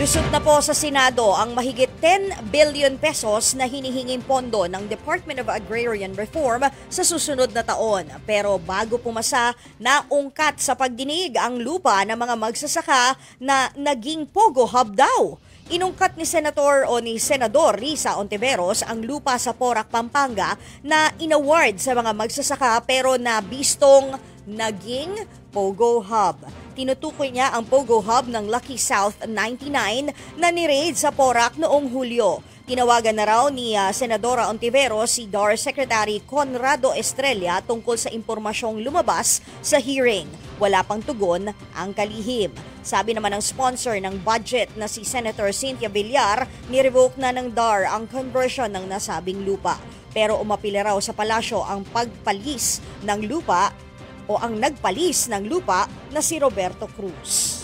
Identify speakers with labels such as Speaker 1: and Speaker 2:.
Speaker 1: Lusot na po sa Senado ang mahigit 10 billion pesos na hinihinging pondo ng Department of Agrarian Reform sa susunod na taon. Pero bago pumasa, naungkat sa pagdinig ang lupa ng mga magsasaka na naging Pogo Hub daw. Inungkat ni Senador Risa Ontiveros ang lupa sa Porac, Pampanga na inaward sa mga magsasaka pero nabistong naging Pogo Hub. Tinutukoy niya ang Pogo Hub ng Lucky South 99 na ni-raid sa Porac noong Hulyo. Tinawagan na raw ni Senadora Ontiveros si DAR Secretary Conrado Estrella tungkol sa impormasyong lumabas sa hearing. Wala pang tugon ang kalihim. Sabi naman ng sponsor ng budget na si Senator Cynthia Villar, ni-revoke na ng DAR ang conversion ng nasabing lupa. Pero umapila raw sa palasyo ang pagpalis ng lupa o ang nagpalis ng lupa na si Roberto Cruz.